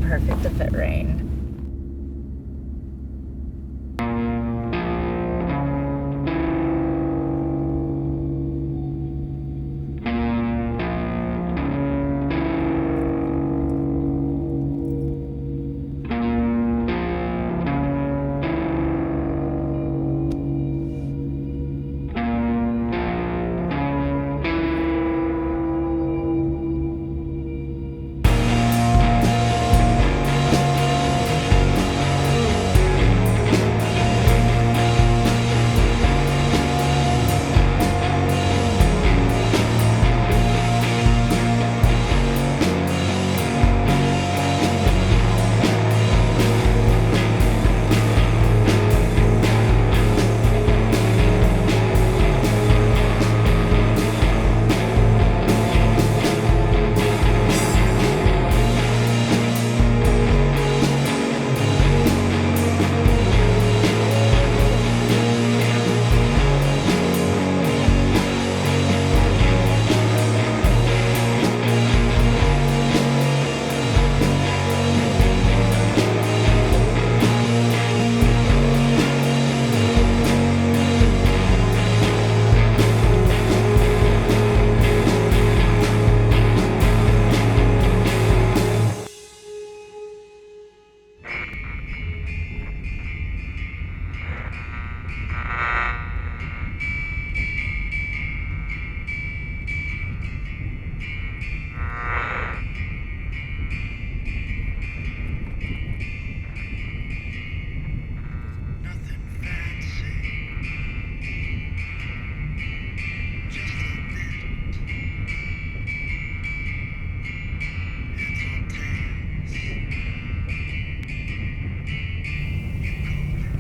perfect to fit rain.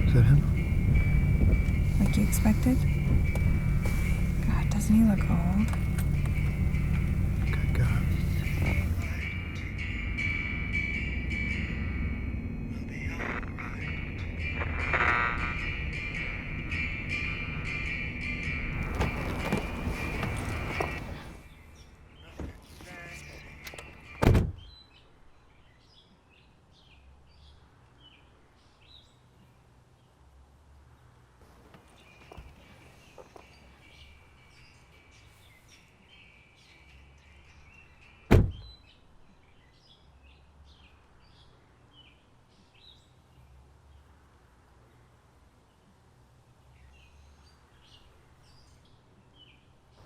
Is that him? Like you expected? God, doesn't he look old? Good God.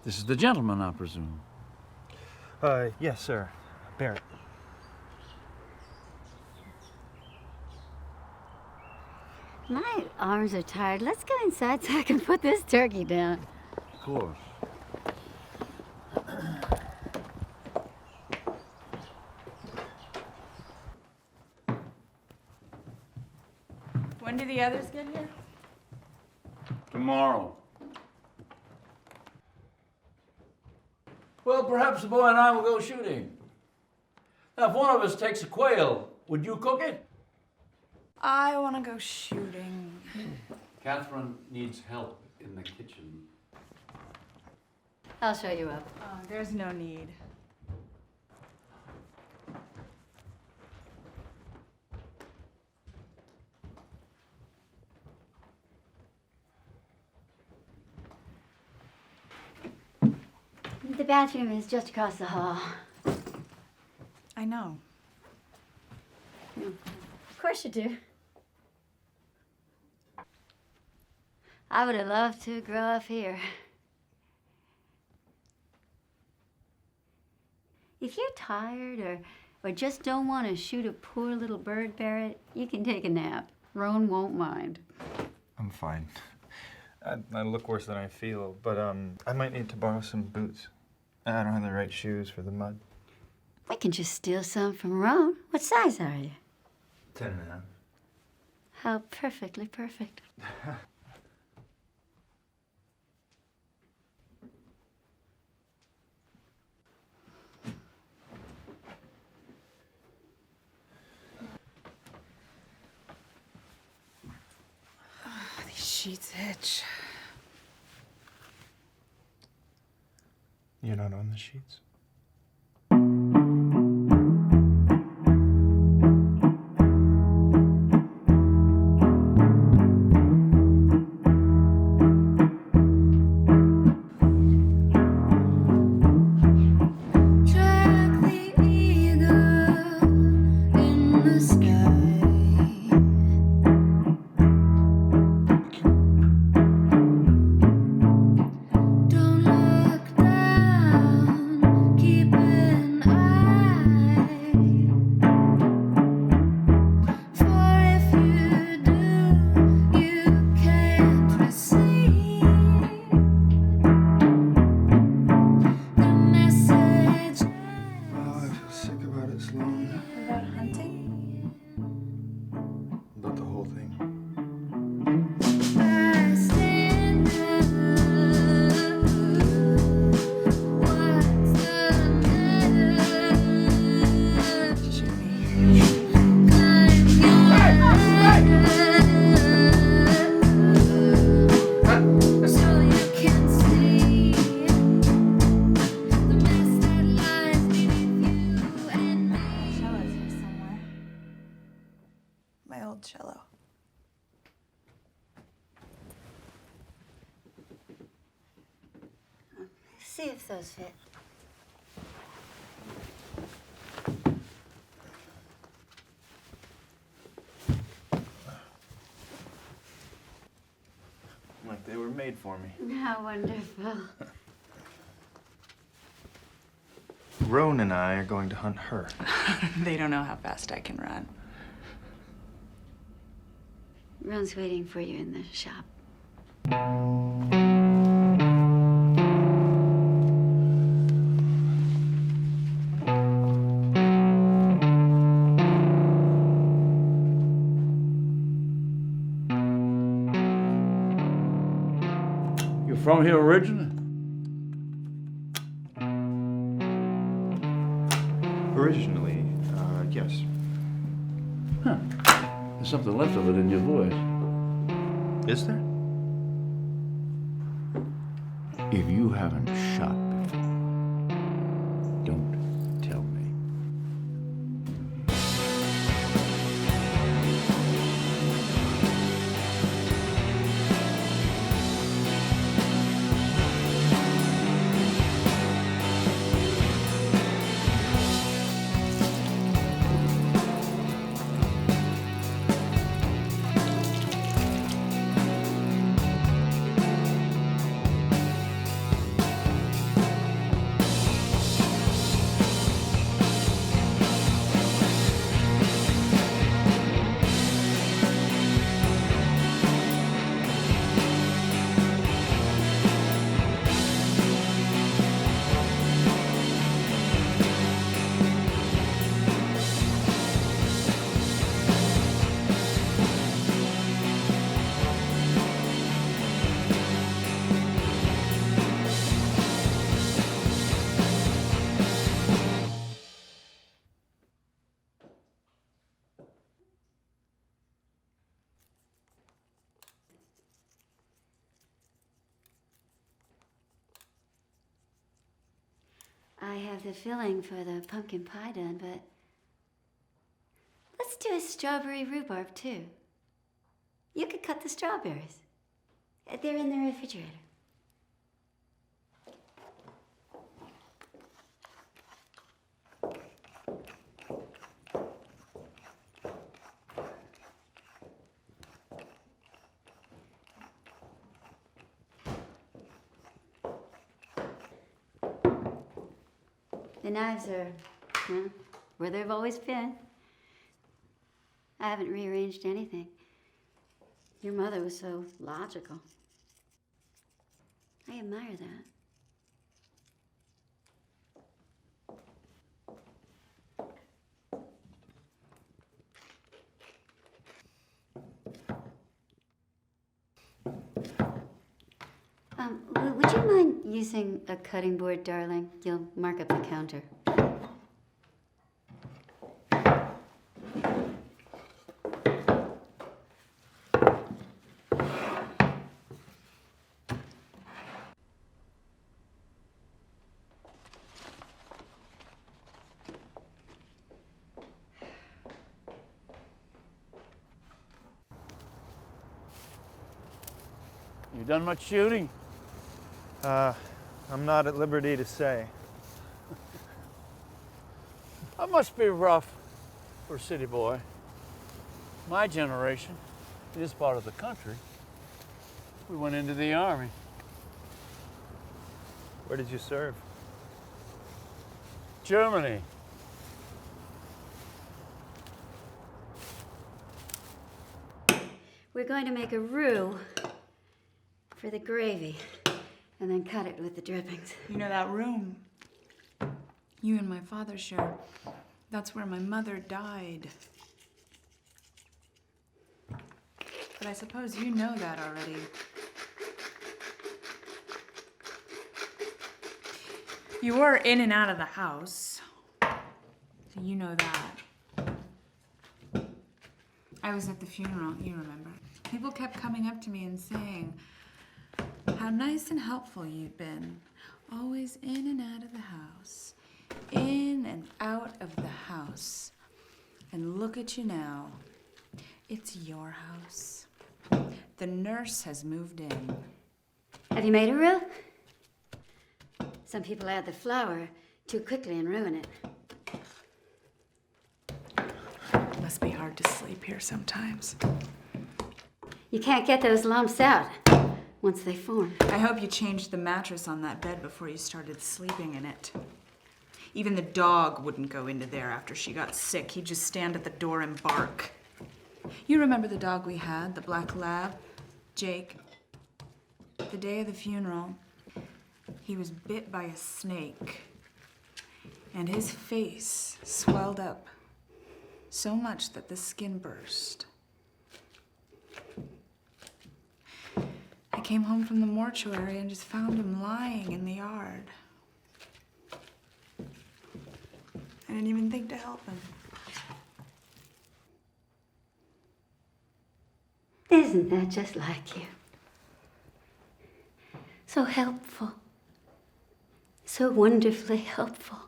This is the gentleman, I presume. Yes, sir. Barrett. My arms are tired. Let's go inside so I can put this turkey down. Of course. When do the others get here? Tomorrow. Well, perhaps the boy and I will go shooting. Now, if one of us takes a quail, would you cook it? I want to go shooting. Catherine needs help in the kitchen. I'll show you up. Oh, there's no need. The bathroom is just across the hall. I know. Of course you do. I would have loved to grow up here. If you're tired or just don't want to shoot a poor little bird, Barrett, you can take a nap. Roan won't mind. I'm fine. I look worse than I feel, but I might need to borrow some boots. I don't have the right shoes for the mud. We can just steal some from Roan. What size are you? 10 and How perfectly perfect. These sheets itch. You're not on the sheets? old cello. See if those fit. Like they were made for me. How wonderful. Roan and I are going to hunt her. They don't know how fast I can run. Ron's waiting for you in the shop. You're from here originally? Originally, yes. Huh. There's something left of it in your voice. Is there? If you haven't shot before, don't tell me. I have the filling for the pumpkin pie done, but let's do a strawberry rhubarb too. You could cut the strawberries. They're in the refrigerator. The knives are, where they've always been. I haven't rearranged anything. Your mother was so logical. I admire that. Would you mind using a cutting board, darling? You'll mark up the counter. You done much shooting? I'm not at liberty to say. That must be rough for a city boy. My generation, in this part of the country, we went into the Army. Where did you serve? Germany. We're going to make a roux for the gravy and then cut it with the drippings. You know that room you and my father share? That's where my mother died. But I suppose you know that already. You were in and out of the house. So you know that. I was at the funeral, you remember. People kept coming up to me and saying how nice and helpful you'd been. Always in and out of the house. In and out of the house. And look at you now. It's your house. The nurse has moved in. Have you made a roux? Some people add the flour too quickly and ruin it. It must be hard to sleep here sometimes. You can't get those lumps out once they form. I hope you changed the mattress on that bed before you started sleeping in it. Even the dog wouldn't go into there after she got sick. He'd just stand at the door and bark. You remember the dog we had, the black lab? Jake. The day of the funeral, he was bit by a snake, and his face swelled up so much that the skin burst. I came home from the mortuary and just found him lying in the yard. I didn't even think to help him. Isn't that just like you? So helpful. So wonderfully helpful.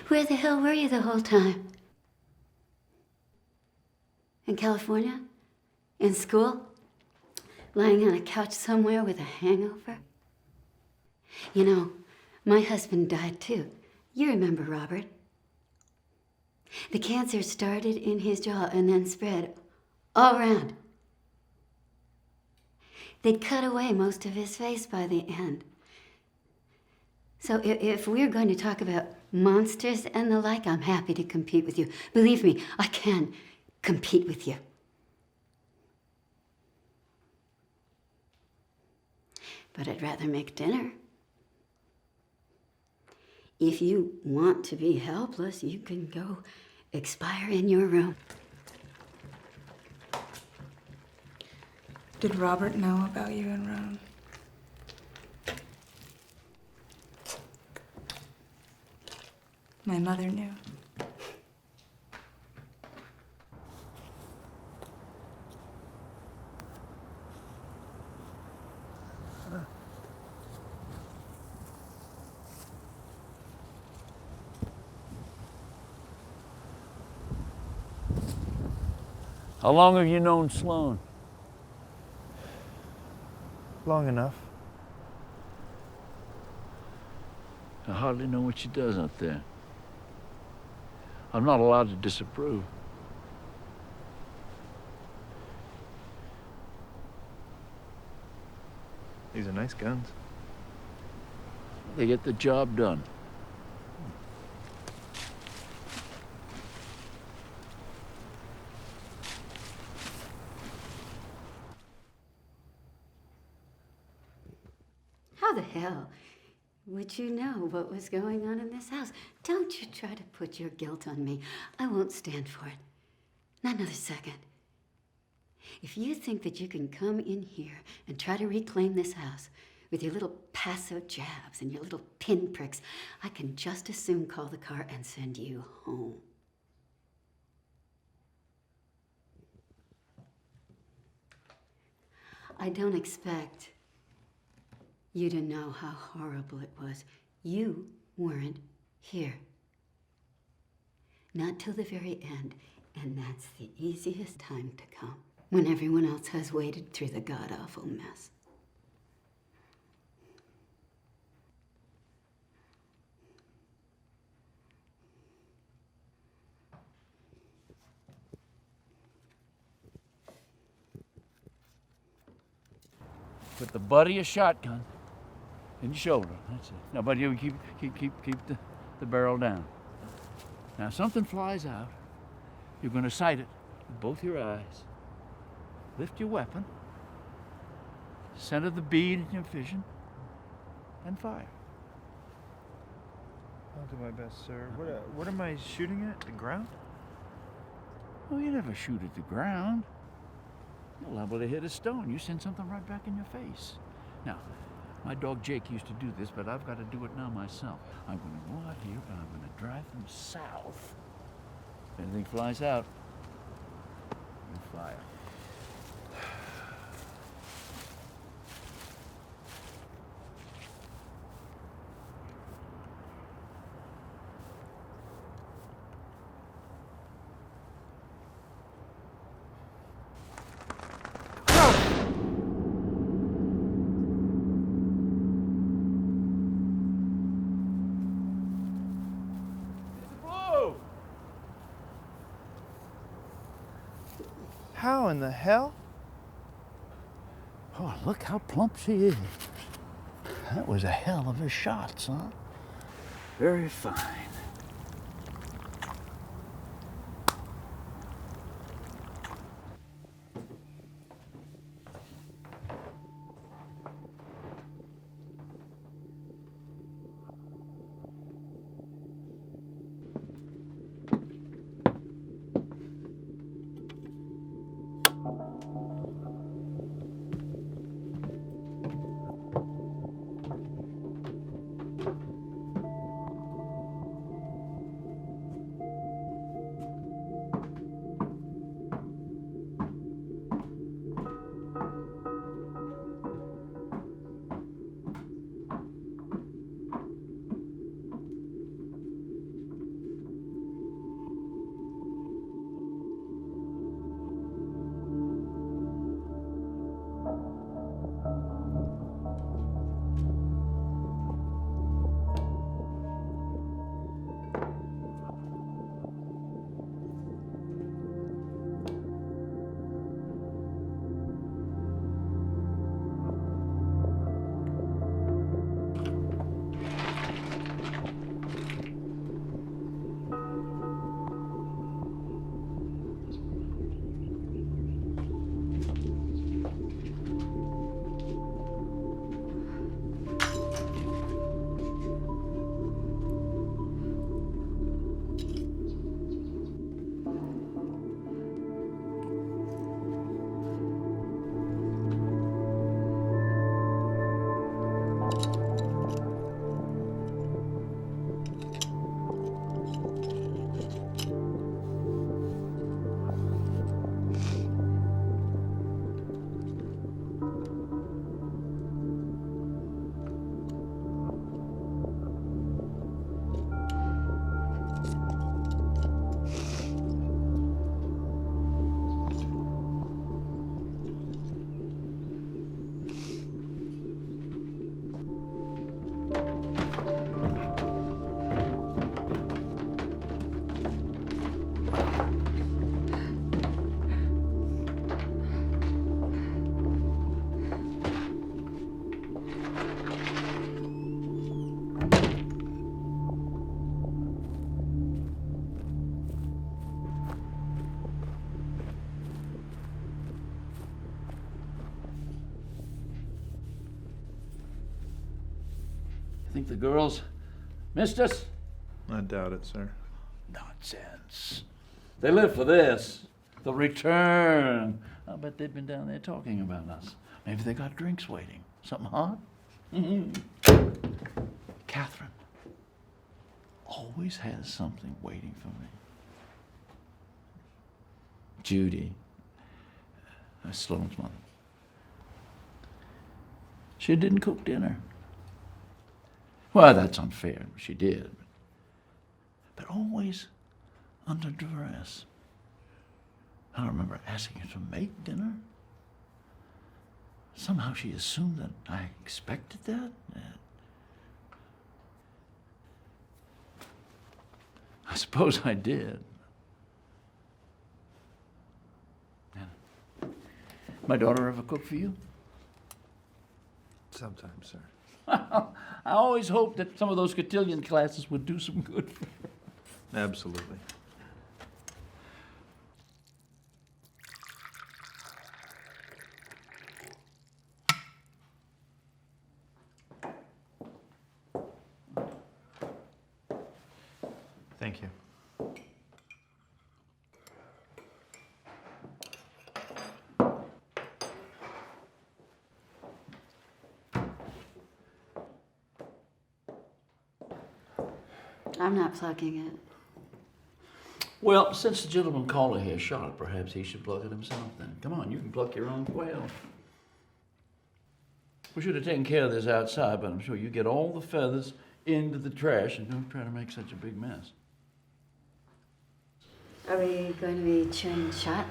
Where the hell were you the whole time? In California? In school? Lying on a couch somewhere with a hangover? You know, my husband died too. You remember Robert. The cancer started in his jaw and then spread all around. They'd cut away most of his face by the end. So if we're going to talk about monsters and the like, I'm happy to compete with you. Believe me, I can compete with you. But I'd rather make dinner. If you want to be helpless, you can go expire in your room. Did Robert know about you and Roan? My mother knew. How long have you known Sloane? Long enough. I hardly know what she does out there. I'm not allowed to disapprove. These are nice guns. They get the job done. How the hell would you know what was going on in this house? Don't you try to put your guilt on me. I won't stand for it. Not another second. If you think that you can come in here and try to reclaim this house with your little passo jabs and your little pinpricks, I can just as soon call the car and send you home. I don't expect you to know how horrible it was. You weren't here. Not till the very end, and that's the easiest time to come, when everyone else has waded through the god-awful mess. Put the butt of your shotgun in your shoulder. That's it. Now, buddy, you keep the barrel down. Now, if something flies out, you're going to sight it with both your eyes. Lift your weapon, center the bead in your vision, and fire. I'll do my best, sir. What am I shooting at? The ground? Well, you never shoot at the ground. You're liable to hit a stone. You send something right back in your face. Now, my dog Jake used to do this, but I've got to do it now myself. I'm going to go out here and I'm going to drive them south. If anything flies out, you fire. How in the hell? Oh, look how plump she is. That was a hell of a shot, son. Very fine. Think the girls missed us? I doubt it, sir. Nonsense. They live for this. The return. I bet they've been down there talking about us. Maybe they got drinks waiting. Something hot? Catherine always has something waiting for me. Judy, Sloane's mother. She didn't cook dinner. Well, that's unfair. She did. But always under duress. I don't remember asking her to make dinner. Somehow she assumed that I expected that. I suppose I did. My daughter ever cook for you? Sometimes, sir. I always hoped that some of those cotillion classes would do some good for her. Absolutely. Thank you. I'm not plugging it. Well, since the gentleman caller here shot it, perhaps he should plug it himself then. Come on, you can pluck your own quail. We should have taken care of this outside, but I'm sure you get all the feathers into the trash and don't try to make such a big mess. Are we going to be chewing shot?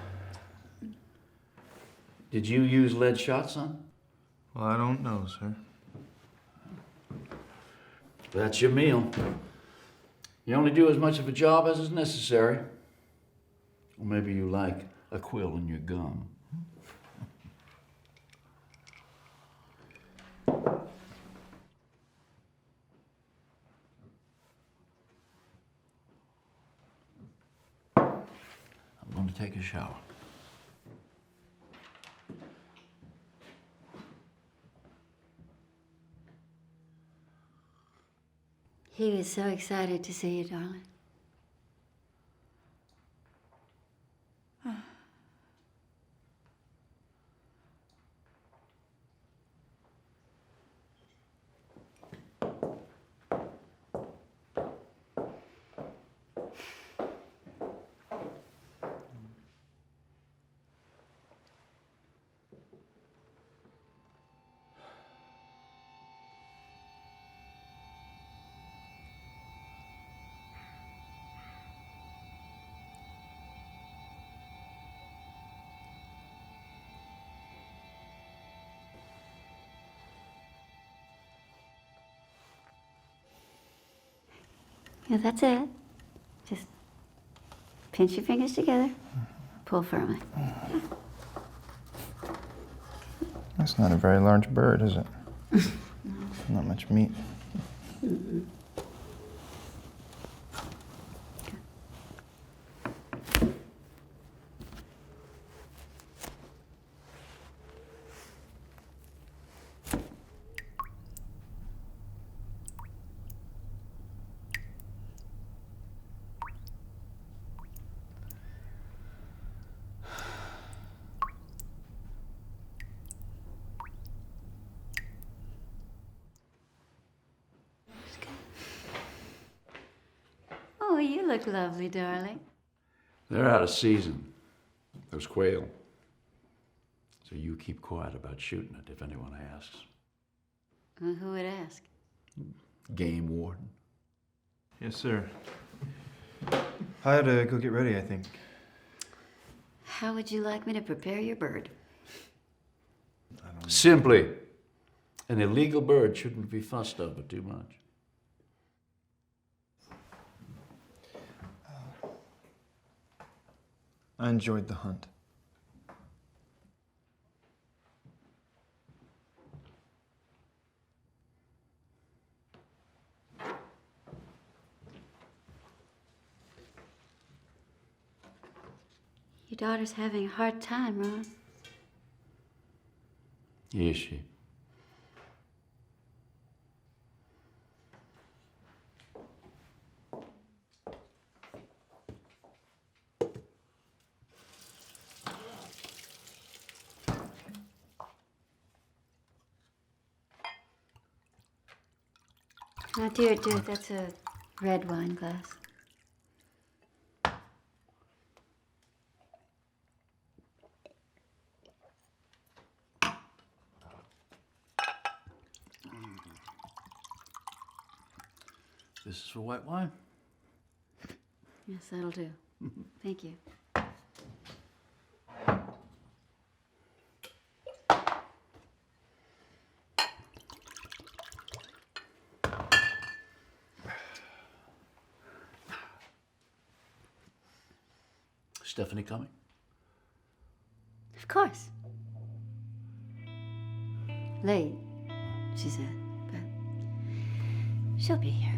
Did you use lead shot, son? Well, I don't know, sir. That's your meal. You only do as much of a job as is necessary. Or maybe you like a quill in your gum. I'm going to take a shower. He was so excited to see you, darling. Yeah, that's it. Just pinch your fingers together, pull firmly. That's not a very large bird, is it? Not much meat. Mm-mm. Oh, you look lovely, darling. They're out of season, those quail. So you keep quiet about shooting it if anyone asks. Well, who would ask? Game warden. Yes, sir. I had to go get ready, I think. How would you like me to prepare your bird? I don't know. Simply, an illegal bird shouldn't be fussed over too much. I enjoyed the hunt. Your daughter's having a hard time, Ron. Is she? Now, dear, that's a red wine glass. This is for white wine? Yes, that'll do. Thank you. Stephanie coming? Of course. Late, she said, but she'll be here.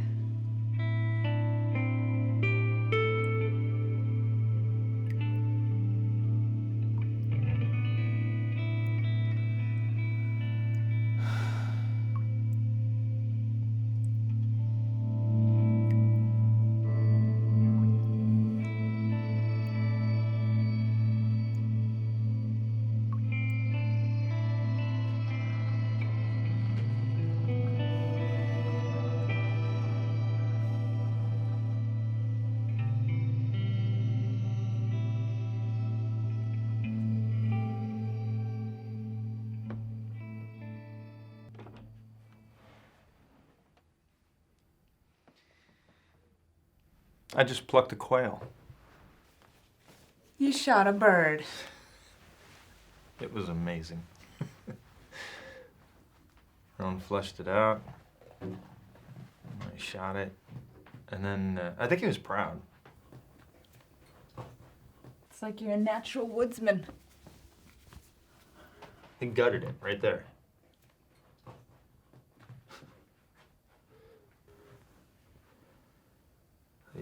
I just plucked a quail. You shot a bird. It was amazing. Ron fleshed it out. I shot it. And then I think he was proud. Looks like you're a natural woodsman. He gutted it right there.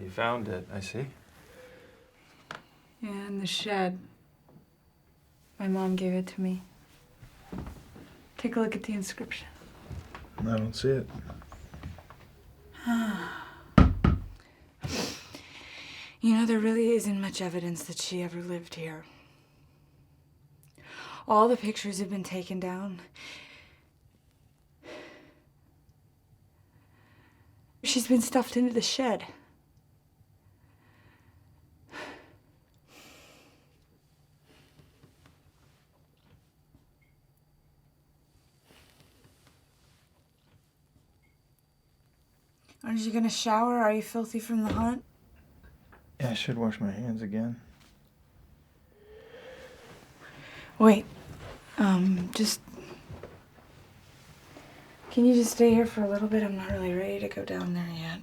You found it, I see. Yeah, in the shed. My mom gave it to me. Take a look at the inscription. I don't see it. You know, there really isn't much evidence that she ever lived here. All the pictures have been taken down. She's been stuffed into the shed. Aren't you gonna shower? Are you filthy from the hunt? Yeah, I should wash my hands again. Wait, just... Can you just stay here for a little bit? I'm not really ready to go down there yet.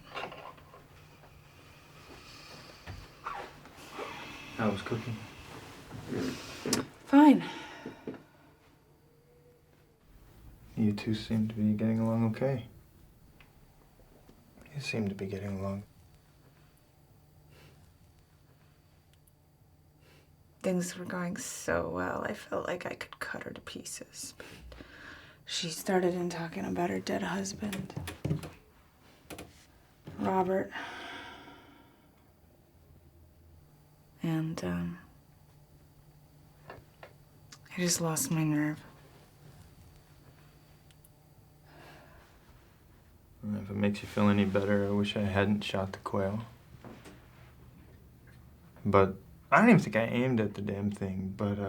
How was cooking? Fine. You two seem to be getting along okay. You seem to be getting along. Things were going so well, I felt like I could cut her to pieces. But she started in talking about her dead husband, Robert. And, I just lost my nerve. If it makes you feel any better, I wish I hadn't shot the quail. But I don't even think I aimed at the damn thing, but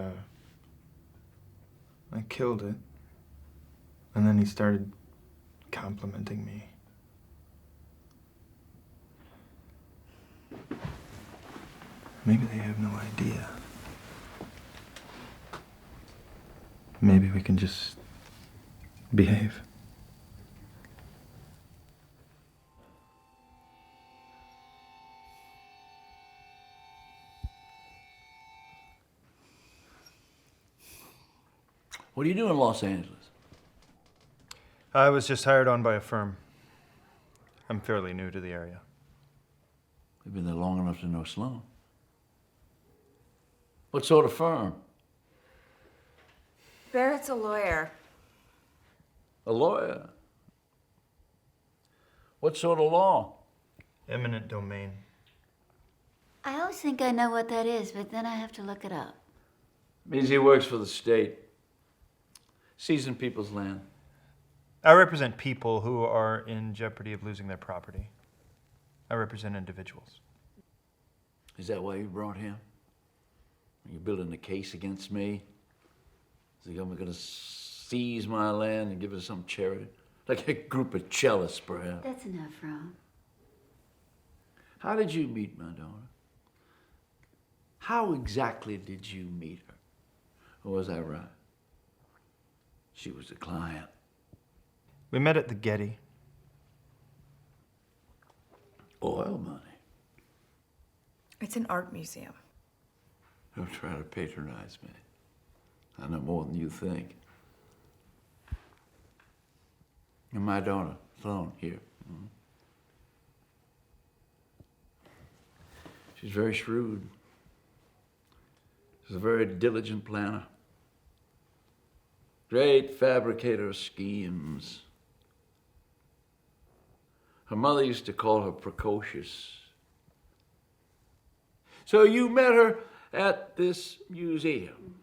I killed it. And then he started complimenting me. Maybe they have no idea. Maybe we can just behave. What do you do in Los Angeles? I was just hired on by a firm. I'm fairly new to the area. You've been there long enough to know Sloane. What sort of firm? Barrett's a lawyer. A lawyer? What sort of law? Eminent domain. I always think I know what that is, but then I have to look it up. Means he works for the state. Seizing people's land. I represent people who are in jeopardy of losing their property. I represent individuals. Is that why you brought him? Are you building a case against me? Is the government going to seize my land and give it to some charity? Like a group of cellists, perhaps? That's enough, Ron. How did you meet my daughter? How exactly did you meet her? Or was I right? She was a client. We met at the Getty. Oil money. It's an art museum. Don't try to patronize me. I know more than you think. And my daughter, Sloane, here. She's very shrewd. She's a very diligent planner. Great fabricator of schemes. Her mother used to call her precocious. So you met her at this museum.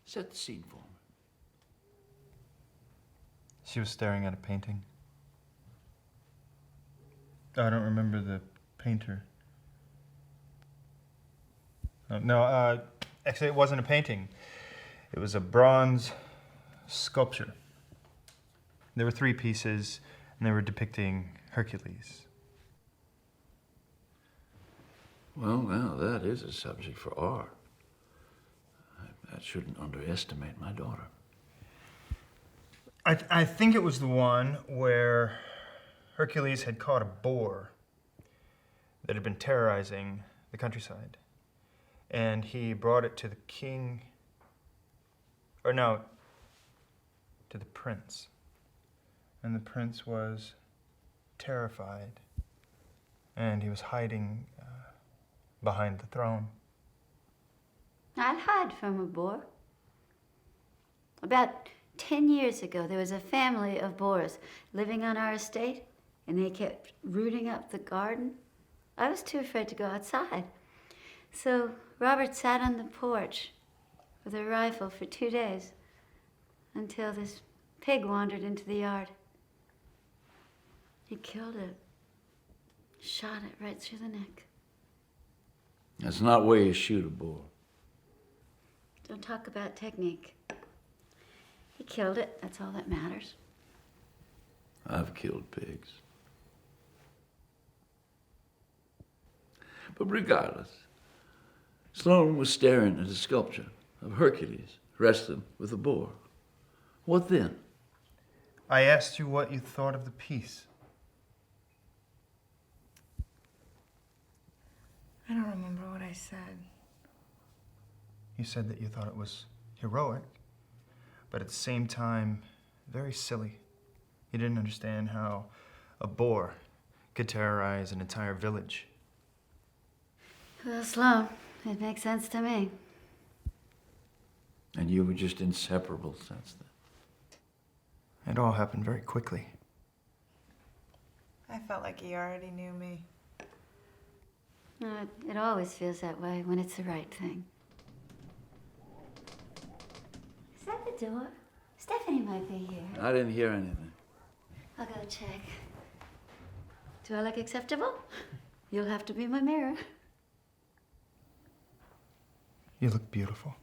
Set the scene for me. She was staring at a painting. I don't remember the painter. No, actually it wasn't a painting. It was a bronze sculpture. There were 3 pieces, and they were depicting Hercules. Well, now that is a subject for art. I shouldn't underestimate my daughter. I think it was the one where Hercules had caught a boar that had been terrorizing the countryside. And he brought it to the king, or no, to the prince. And the prince was terrified, and he was hiding behind the throne. I'd hide from a boar. About 10 years ago, there was a family of boars living on our estate, and they kept rooting up the garden. I was too afraid to go outside. So Robert sat on the porch with a rifle for 2 days until this pig wandered into the yard. He killed it, shot it right through the neck. That's not where you shoot a boar. Don't talk about technique. He killed it, that's all that matters. I've killed pigs. But regardless, Sloane was staring at a sculpture of Hercules wrestling with a boar. What then? I asked you what you thought of the piece. I don't remember what I said. You said that you thought it was heroic, but at the same time, very silly. You didn't understand how a boar could terrorize an entire village. Well, Sloane, it makes sense to me. And you were just inseparable since then. It all happened very quickly. I felt like he already knew me. It always feels that way when it's the right thing. Is that the door? Stephanie might be here. I didn't hear anything. I'll go check. Do I look acceptable? You'll have to be my mirror. You look beautiful.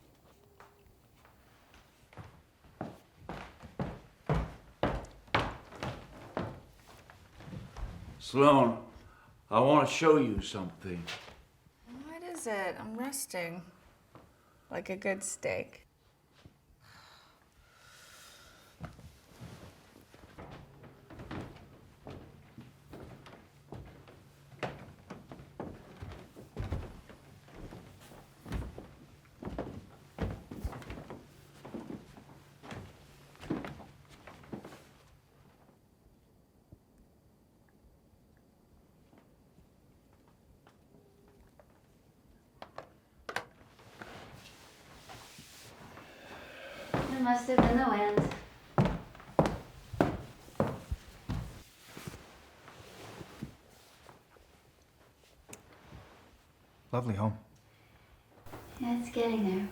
Sloane, I want to show you something. What is it? I'm resting. Like a good steak. It must have been the wind. Lovely home. Yeah, it's getting there.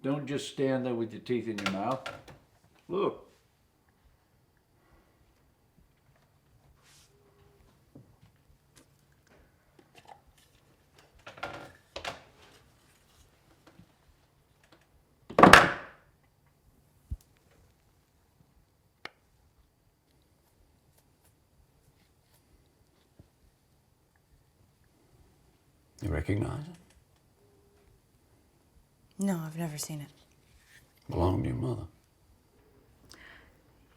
Don't just stand there with your teeth in your mouth. Look. You recognize it? No, I've never seen it. Belonged to your mother.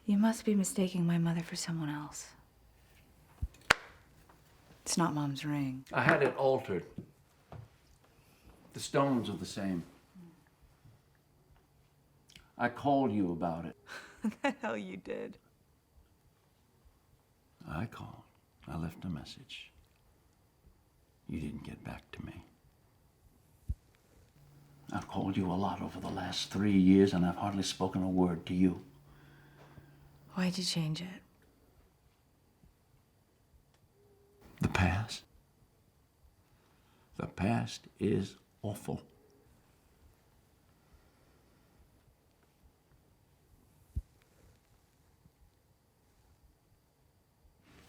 You must be mistaking my mother for someone else. It's not Mom's ring. I had it altered. The stones are the same. I called you about it. The hell you did. I called. I left a message. You didn't get back to me. I've called you a lot over the last 3 years, and I've hardly spoken a word to you. Why'd you change it? The past? The past is awful.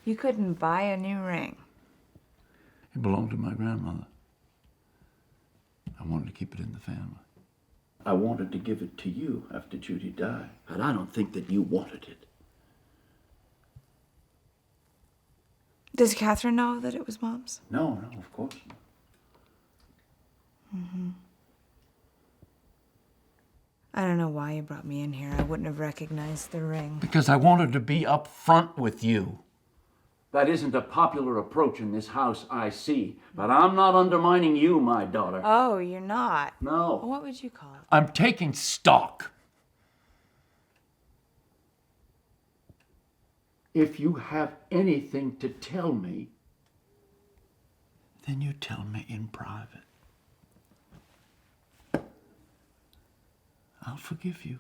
You couldn't buy a new ring. It belonged to my grandmother. I wanted to keep it in the family. I wanted to give it to you after Judy died, but I don't think that you wanted it. Does Catherine know that it was Mom's? No, of course not. I don't know why you brought me in here. I wouldn't have recognized the ring. Because I wanted to be up front with you. That isn't a popular approach in this house, I see. But I'm not undermining you, my daughter. Oh, you're not? No. What would you call it? I'm taking stock. If you have anything to tell me, then you tell me in private. I'll forgive you.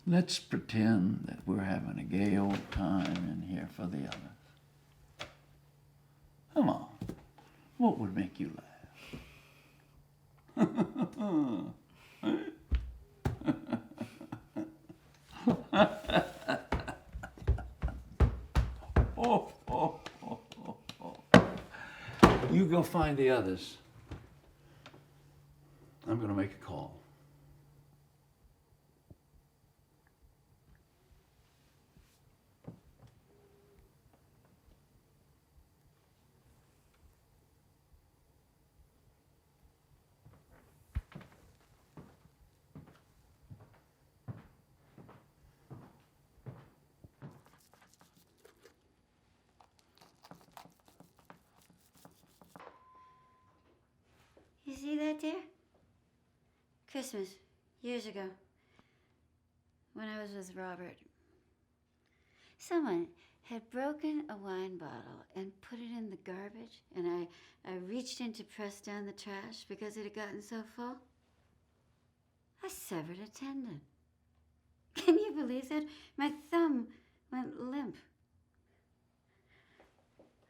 Let's pretend that we're having a gay old time in here for the others. Come on. What would make you laugh? You go find the others. I'm going to make a call. You see that, dear? Christmas, years ago, when I was with Robert. Someone had broken a wine bottle and put it in the garbage, and I reached in to press down the trash because it had gotten so full. I severed a tendon. Can you believe that? My thumb went limp.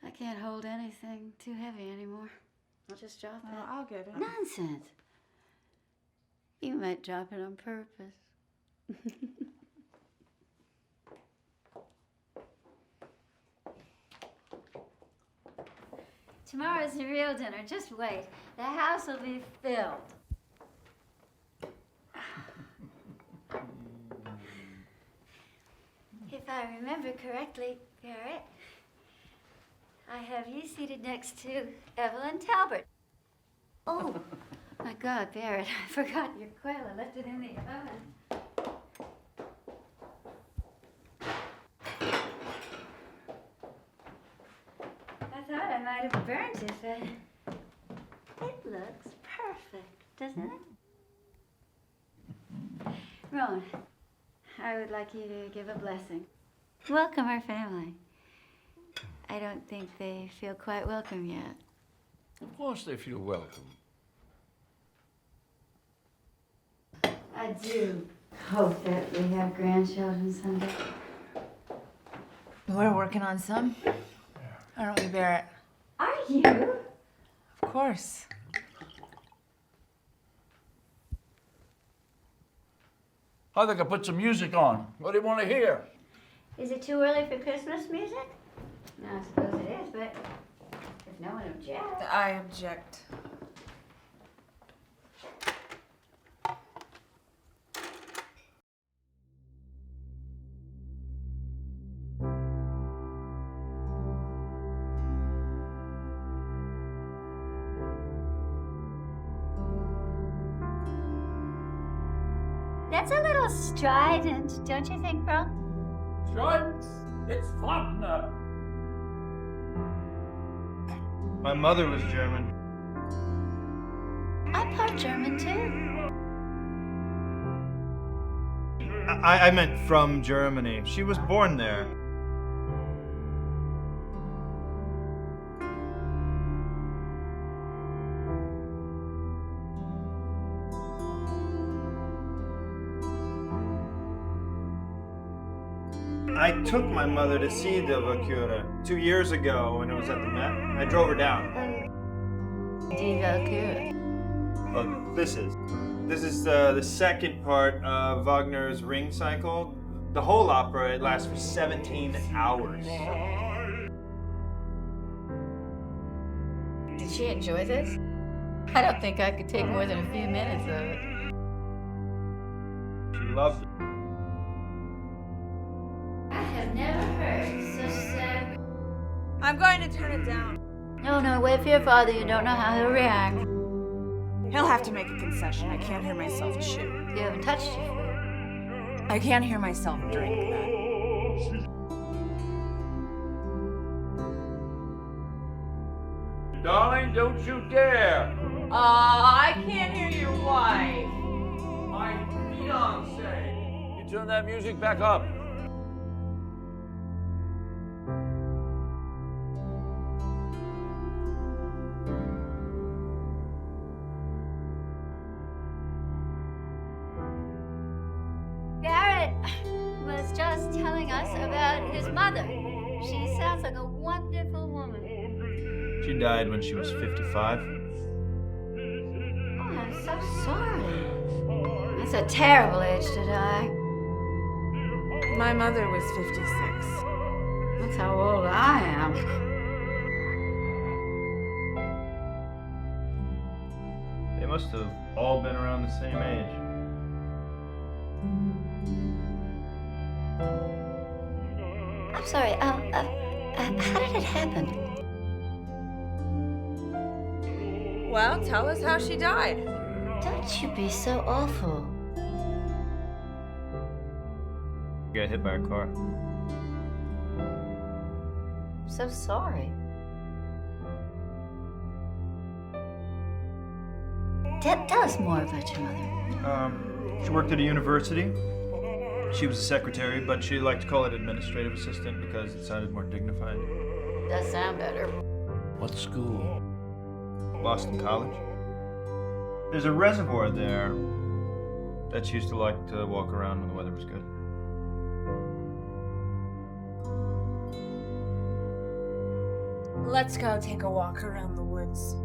I can't hold anything too heavy anymore. I'll just drop it. I'll get it. Nonsense. You might drop it on purpose. Tomorrow's the real dinner. Just wait. The house will be filled. If I remember correctly, Barrett, I have you seated next to Evelyn Talbot. Oh, my God, Barrett, I forgot your quail. I left it in the oven. I thought I might have burnt it, but it looks perfect, doesn't it? Roan, I would like you to give a blessing. Welcome our family. I don't think they feel quite welcome yet. Of course they feel welcome. I do hope that we have grandchildren someday. We're working on some. Aren't we, Barrett? Are you? Of course. I think I put some music on. What do you want to hear? Is it too early for Christmas music? No, I suppose it is, but if no one objects. I object. That's a little strident, don't you think, bro? Strident. It's fun. My mother was German. I'm part German, too. I meant from Germany. She was born there. I took my mother to see the Valkyrie 2 years ago when it was at the Met. I drove her down. Die Valkyrie. Well, this is the second part of Wagner's Ring Cycle. The whole opera, it lasts for 17 hours. Did she enjoy this? I don't think I could take more than a few minutes of it. She loved it. I have never heard such sad. I'm going to turn it down. No, wait for your father. You don't know how he'll react. He'll have to make a concession. I can't hear myself chew. You haven't touched your food. I can't hear myself drink that. Darling, don't you dare! I can't hear your wife. My fiancé! You turn that music back up. Barrett was just telling us about his mother. She sounds like a wonderful woman. She died when she was 55. Oh, I'm so sorry. That's a terrible age to die. My mother was 56. That's how old I am. They must have all been around the same age. I'm sorry. How did it happen? Well, tell us how she died. Don't you be so awful. Got hit by a car. I'm so sorry. Tell us more about your mother. She worked at a university. She was a secretary, but she liked to call it administrative assistant because it sounded more dignified. Does sound better. What school? Boston College. There's a reservoir there that she used to like to walk around when the weather was good. Let's go take a walk around the woods.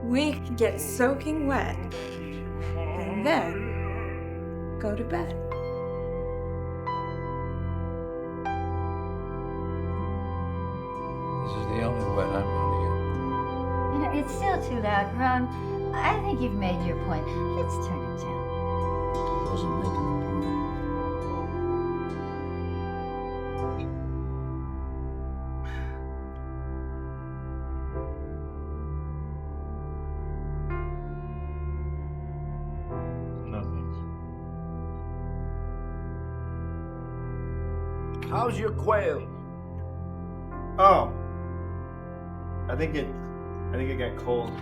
We can get soaking wet and then go to bed. This is the only wet I'm gonna get. It's still too loud, Ron. I think you've made your point. Let's turn it down. I wasn't making a point. Nothing. How's your quail? Oh. I think it got cold.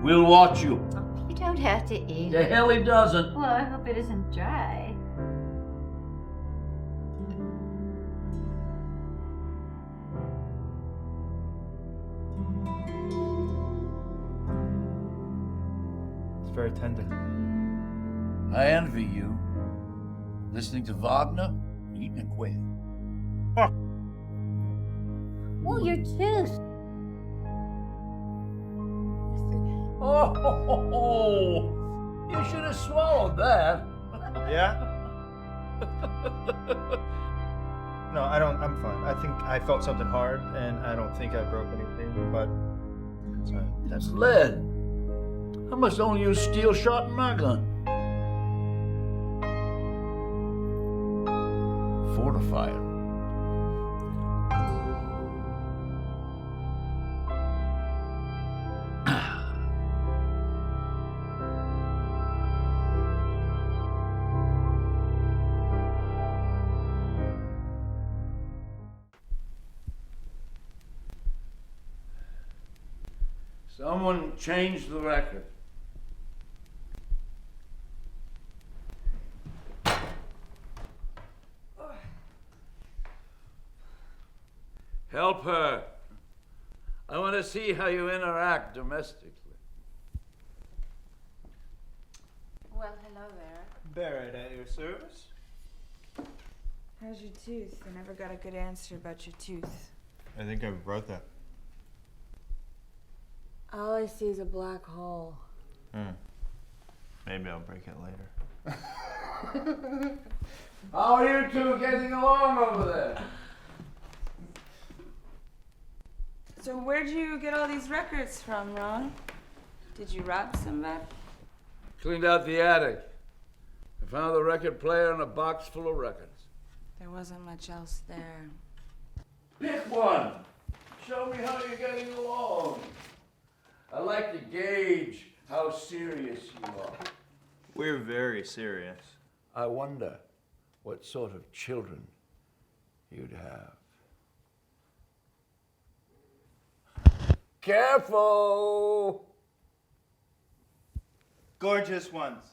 We'll watch you. You don't have to eat. The hell he doesn't. Well, I hope it isn't dry. It's very tender. I envy you. Listening to Wagner, eating a quail. Oh, your tooth. Oh, you should have swallowed that. Yeah? No, I don't. I'm fine. I think I felt something hard, and I don't think I broke anything, but That's lead. I must only use steel shot in my gun. Fortified. Someone changed the record. Help her. I want to see how you interact domestically. Well, hello there. Barrett at your service? How's your tooth? I never got a good answer about your tooth. I think I brought that. All I see is a black hole. Maybe I'll break it later. How are you two getting along over there? So where'd you get all these records from, Ron? Did you rob somebody? Cleaned out the attic. I found the record player and a box full of records. There wasn't much else there. Pick one. Show me how you're getting along. I like to gauge how serious you are. We're very serious. I wonder what sort of children you'd have. Careful! Gorgeous ones.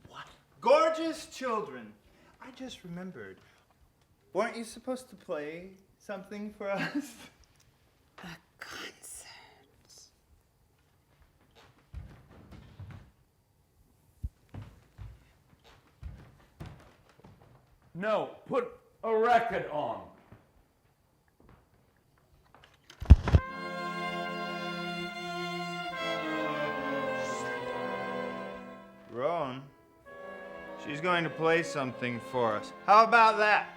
What? Gorgeous children. I just remembered. Weren't you supposed to play something for us? A concert. No, put a record on. Ron, she's going to play something for us. How about that?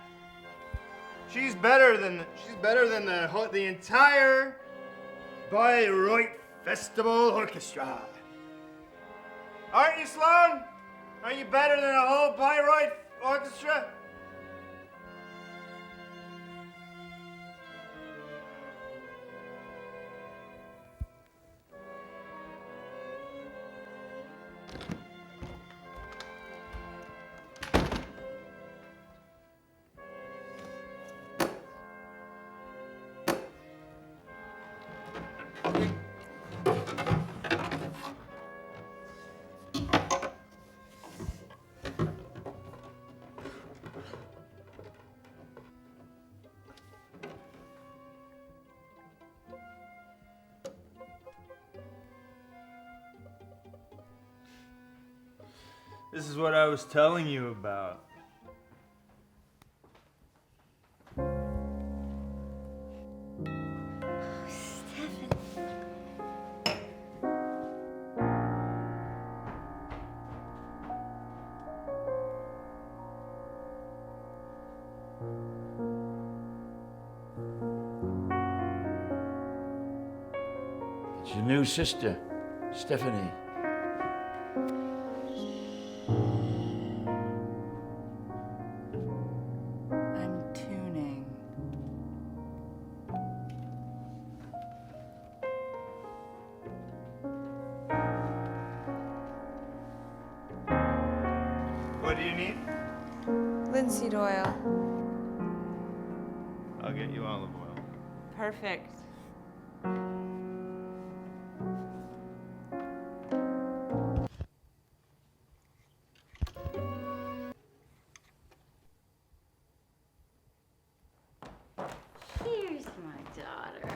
She's better than the entire Bayreuth Festival Orchestra. Aren't you, Sloane? Aren't you better than a whole Bayreuth Orchestra? This is what I was telling you about. It's your new sister, Stephanie. I'm tuning. What do you need? Linseed oil. I'll get you olive oil. Perfect. Here's my daughter.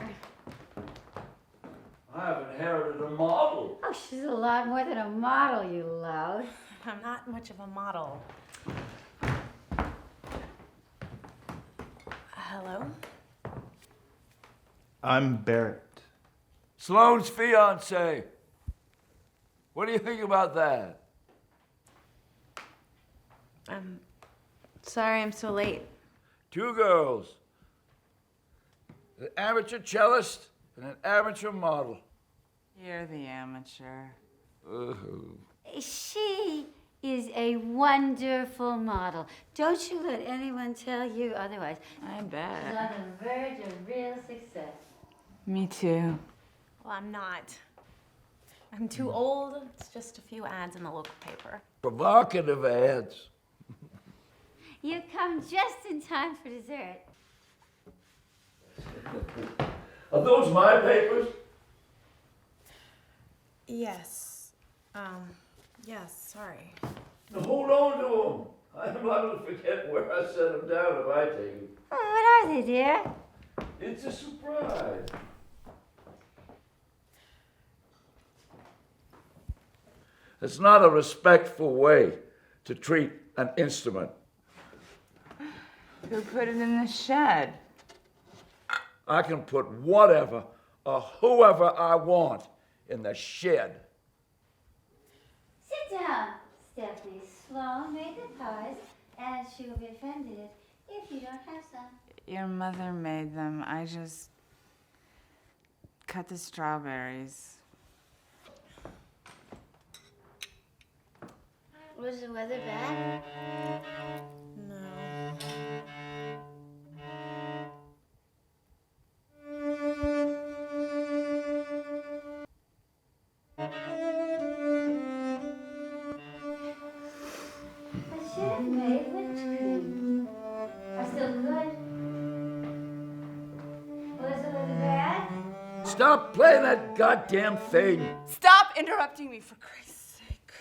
I've inherited a model. Oh, she's a lot more than a model, you loud. I'm not much of a model. Hello? I'm Barrett. Sloane's fiance. What do you think about that? I'm sorry I'm so late. Two girls. An amateur cellist and an amateur model. You're the amateur. She is a wonderful model. Don't you let anyone tell you otherwise. I She's bet. on the verge of real success. Me too. Well, I'm not. I'm too old. It's just a few ads in the local paper. Provocative ads. You come just in time for dessert. Are those my papers? Yes. Yes, sorry. Now hold on to them. I'm liable to forget where I set them down if I take them. Oh, what are they, dear? It's a surprise. It's not a respectful way to treat an instrument. Who put it in the shed? I can put whatever or whoever I want in the shed. Sit down, Stephanie. Sloane made the pies, and she will be offended if you don't have some. Your mother made them. I just cut the strawberries. Was the weather bad? No. I should have made whipped cream. Are still good? Was the weather bad? Stop playing that goddamn thing. Stop interrupting me, for Christ's sake.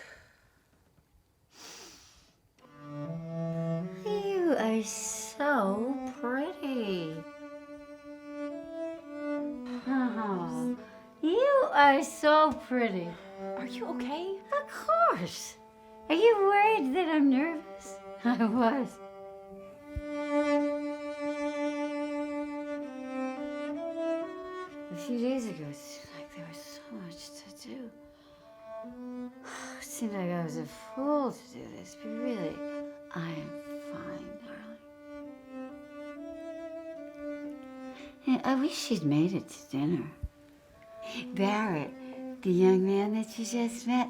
You are so pretty. Oh, you are so pretty. Are you okay? Of course. Are you worried that I'm nervous? I was. A few days ago, it seemed like there was so much to do. It seemed like I was a fool to do this, but really, I am fine, darling. Yeah, I wish she'd made it to dinner. Barrett, the young man that you just met,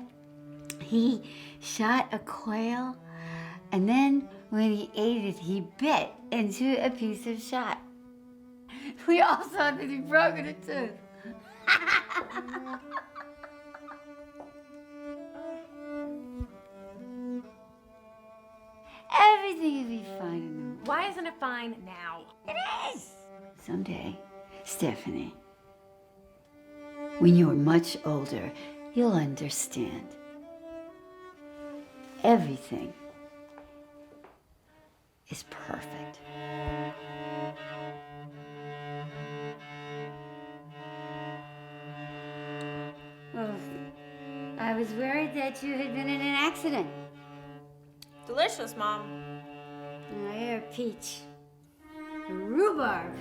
he shot a quail, and then when he ate it, he bit into a piece of shot. We all thought that he broken a tooth. Everything will be fine in the morning. Why isn't it fine now? It is! Someday, Stephanie, when you're much older, you'll understand. Everything is perfect. Oh, I was worried that you had been in an accident. Delicious, Mom. Oh, you're a peach. A rhubarb.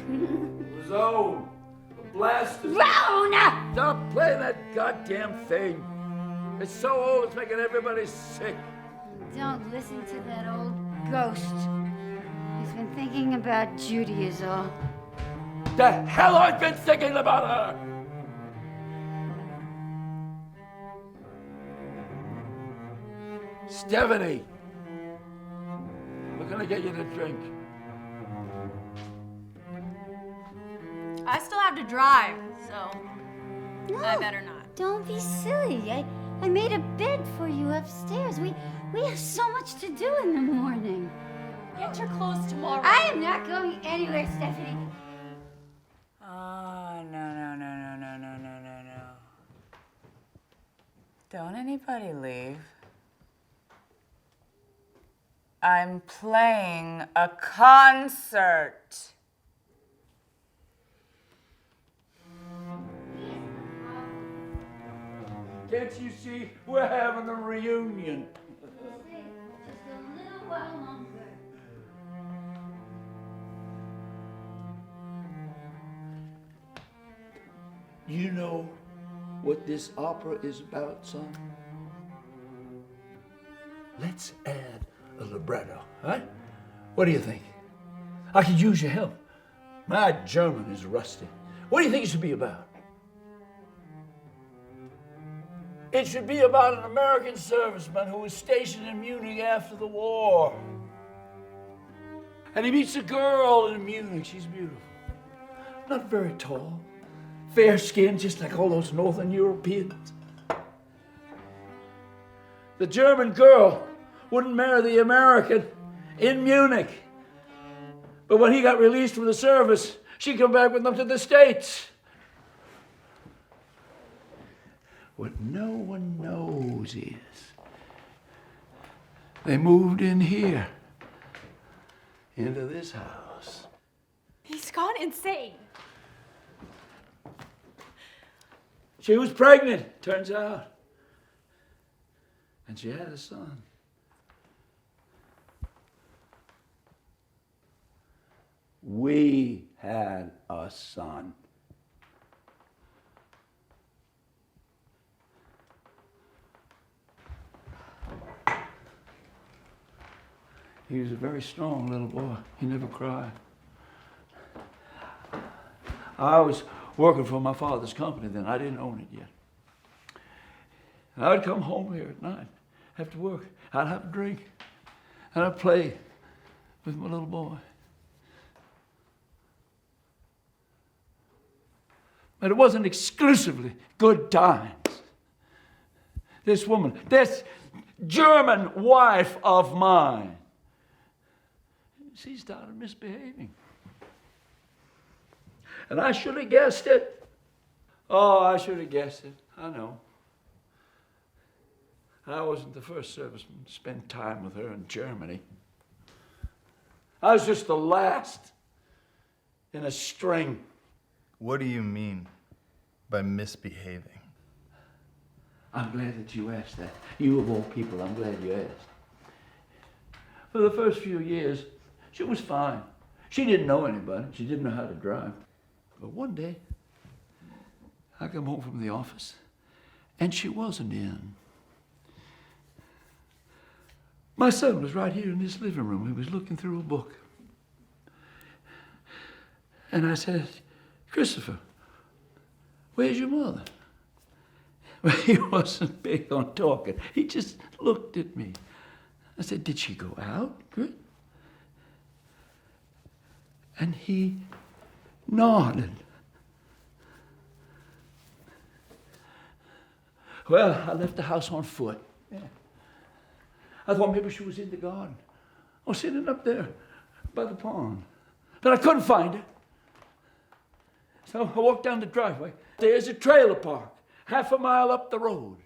Zone, the blast is... Rona! Stop playing that goddamn thing. It's so old, it's making everybody sick. Don't listen to that old ghost. He's been thinking about Judy is all. The hell I've been thinking about her! Stephanie, we're gonna get you to drink. I still have to drive, so No, I better not. Don't be silly. I made a bed for you upstairs. We have so much to do in the morning. Get your clothes tomorrow. I am not going anywhere, Stephanie. Oh, no. Don't anybody leave. I'm playing a concert. Can't you see we're having a reunion? Just a little while longer. You know what this opera is about, son? Let's add a libretto, huh? What do you think? I could use your help. My German is rusty. What do you think it should be about? It should be about an American serviceman who was stationed in Munich after the war. And he meets a girl in Munich. She's beautiful. Not very tall. Fair skinned, just like all those Northern Europeans. The German girl wouldn't marry the American in Munich. But when he got released from the service, she come back with them to the States. What no one knows is they moved in here, into this house. He's gone insane. She was pregnant, turns out. And she had a son. We had a son. He was a very strong little boy. He never cried. I was working for my father's company then. I didn't own it yet. And I would come home here at night after work. I'd have a drink, and I'd play with my little boy. But it wasn't exclusively good times. This woman, this German wife of mine, she started misbehaving. And I should have guessed it. Oh, I should have guessed it. I know. I wasn't the first serviceman to spend time with her in Germany. I was just the last in a string. What do you mean by misbehaving? I'm glad that you asked that. You of all people, I'm glad you asked. For the first few years, she was fine. She didn't know anybody. She didn't know how to drive. But one day, I come home from the office, and she wasn't in. My son was right here in this living room. He was looking through a book. And I said, Christopher, where's your mother? Well, he wasn't big on talking. He just looked at me. I said, did she go out? Good. And he nodded. Well, I left the house on foot. Yeah. I thought maybe she was in the garden or sitting up there by the pond. But I couldn't find her. So I walked down the driveway. There's a trailer park half a mile up the road.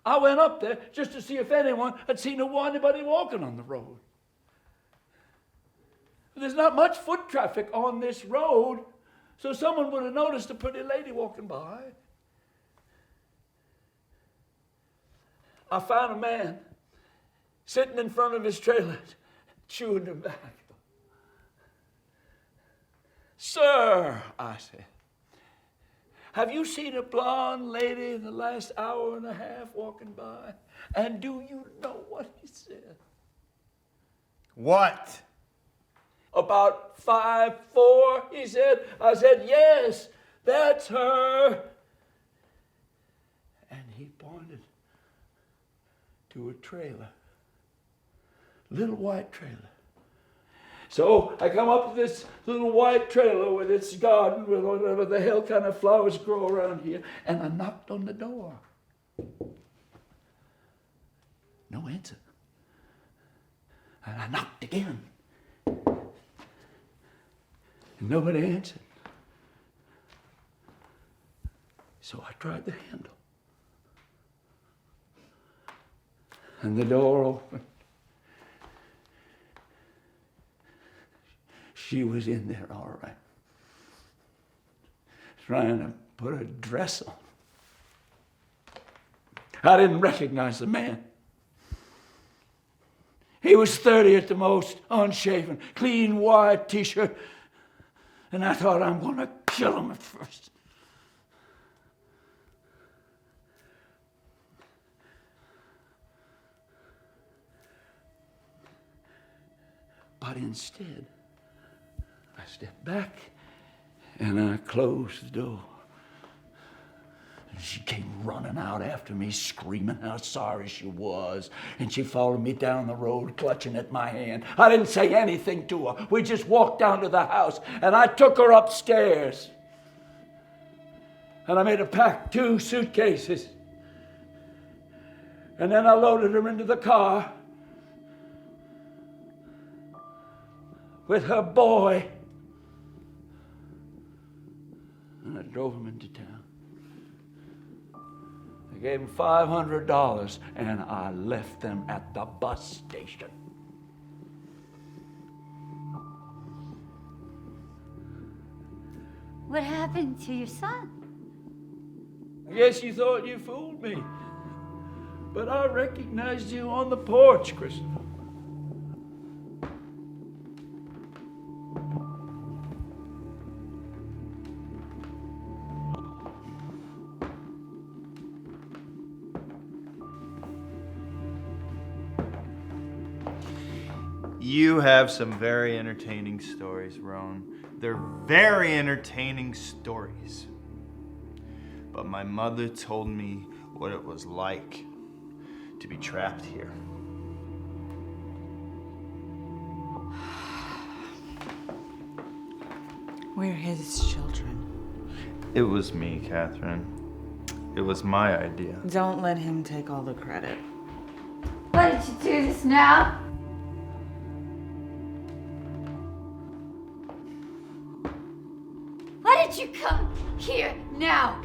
I went up there just to see if anyone had seen anybody walking on the road. There's not much foot traffic on this road, so someone would have noticed a pretty lady walking by. I found a man sitting in front of his trailer, chewing tobacco. Sir, I said, have you seen a blonde lady in the last hour and a half walking by? And do you know what he said? What? About 5'4", he said. I said, yes, that's her. And he pointed to a trailer, little white trailer. So I come up to this little white trailer with its garden with whatever the hell kind of flowers grow around here, and I knocked on the door. No answer. And I knocked again. And nobody answered. So I tried the handle. And the door opened. She was in there all right, trying to put a dress on. I didn't recognize the man. He was 30 at the most, unshaven, clean white t-shirt, and I thought, I'm going to kill him at first. But instead, I stepped back and I closed the door. And she came running out after me, screaming how sorry she was. And she followed me down the road, clutching at my hand. I didn't say anything to her. We just walked down to the house, and I took her upstairs. And I made her pack 2 suitcases. And then I loaded her into the car with her boy. And I drove him into town. I gave him $500 and I left them at the bus station. What happened to your son? I guess you thought you fooled me. but I recognized you on the porch, Christopher. You have some very entertaining stories, Roan. They're very entertaining stories. But my mother told me what it was like to be trapped here. We're his children. It was me, Catherine. It was my idea. Don't let him take all the credit. Why did you do this now? Why did you come here now?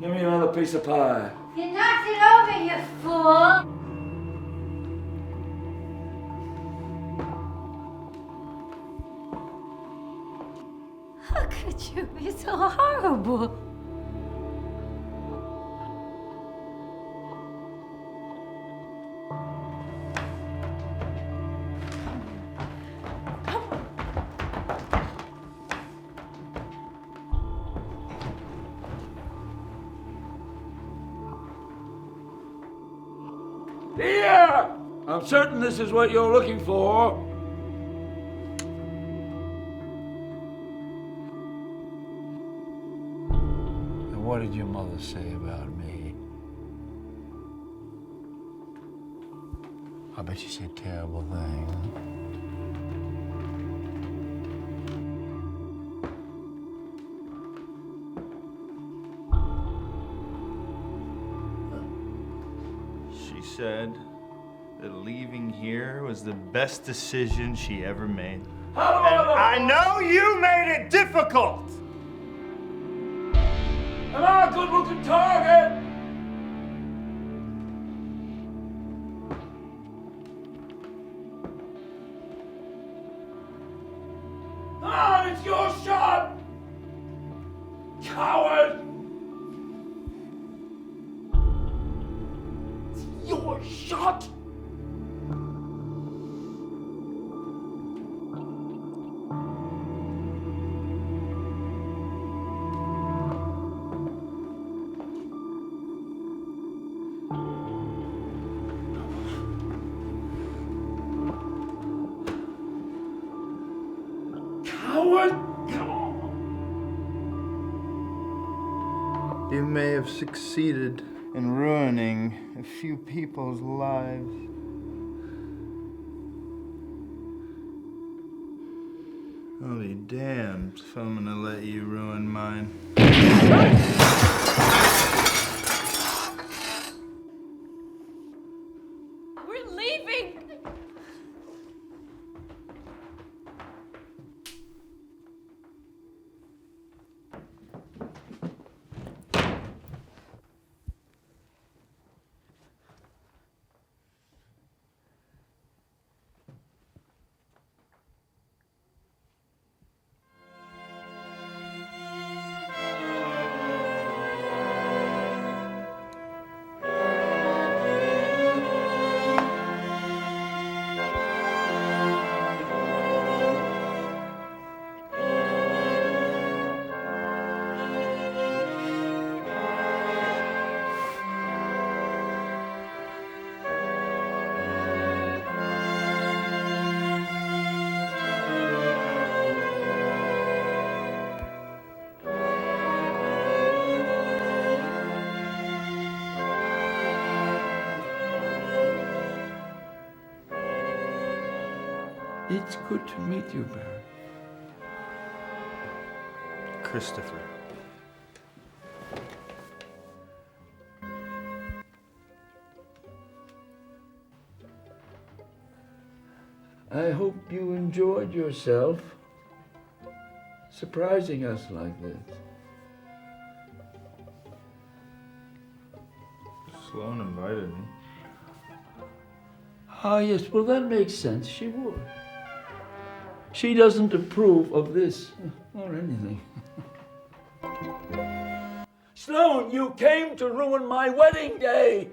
Give me another piece of pie. You knocked it over, you fool! How could you be so horrible? Here! I'm certain this is what you're looking for. And what did your mother say about me? I bet you said terrible things. She said that leaving here was the best decision she ever made. And I know you made it difficult! Am I a good-looking target? Ah, it's your shot! Coward! It's your shot! You may have succeeded in ruining a few people's lives. I'll be damned if I'm gonna let you ruin mine. We're leaving! It's good to meet you, Barrett. Christopher. I hope you enjoyed yourself, surprising us like this. Sloane invited me. Ah, yes, well, that makes sense. She would. She doesn't approve of this or anything. Sloane, you came to ruin my wedding day.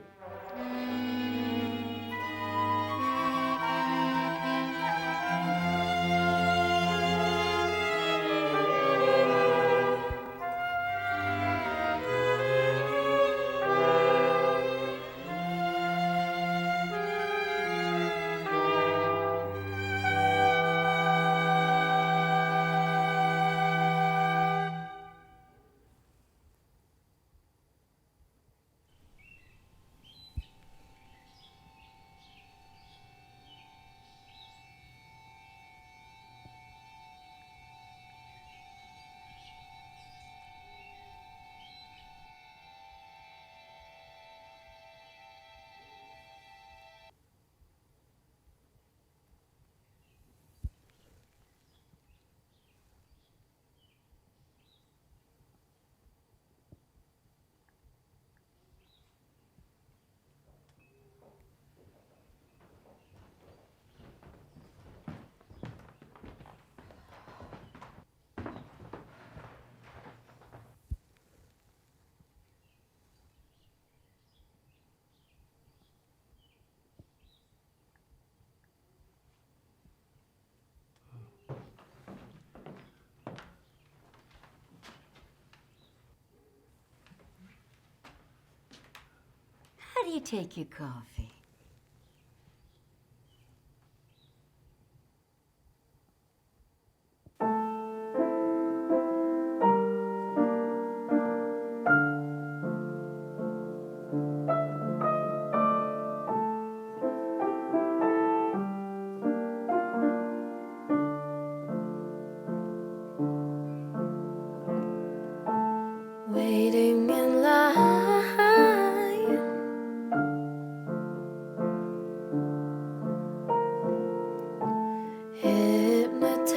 How do you take your coffee? Waiting in line, hypnotized.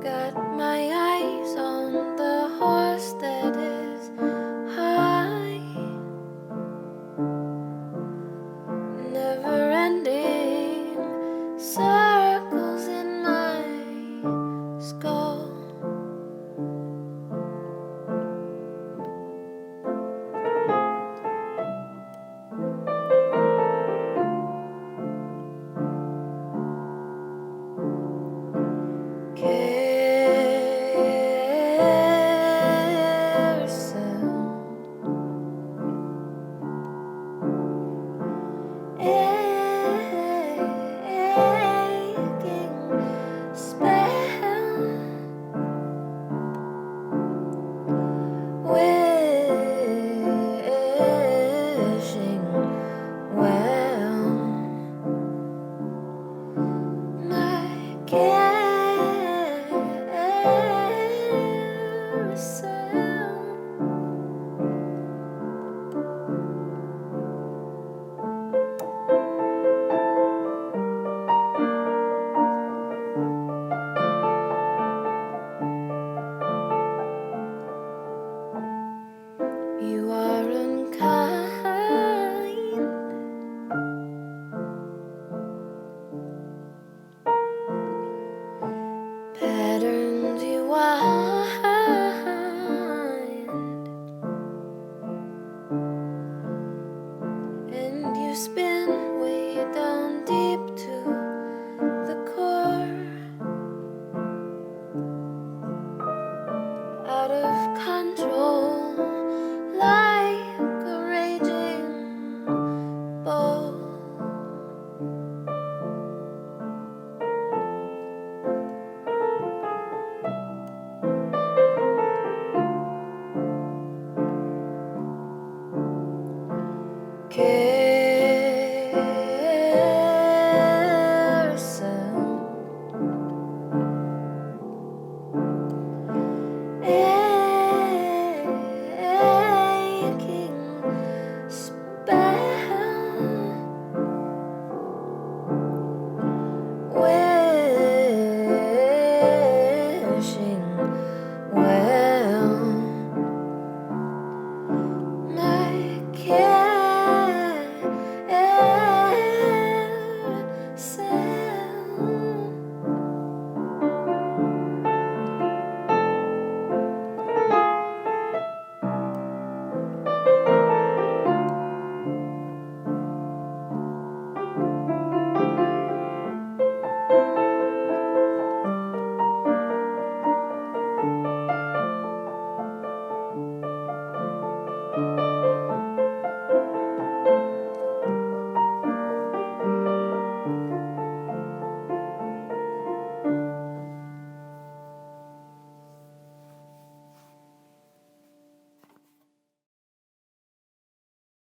Got my eyes on the horse that is high, never ending circles in my skull. Wishing well, my carousel. You are unkind, patterns you wind, and you spin way down deep to the core, out of control, like a raging bull. Okay.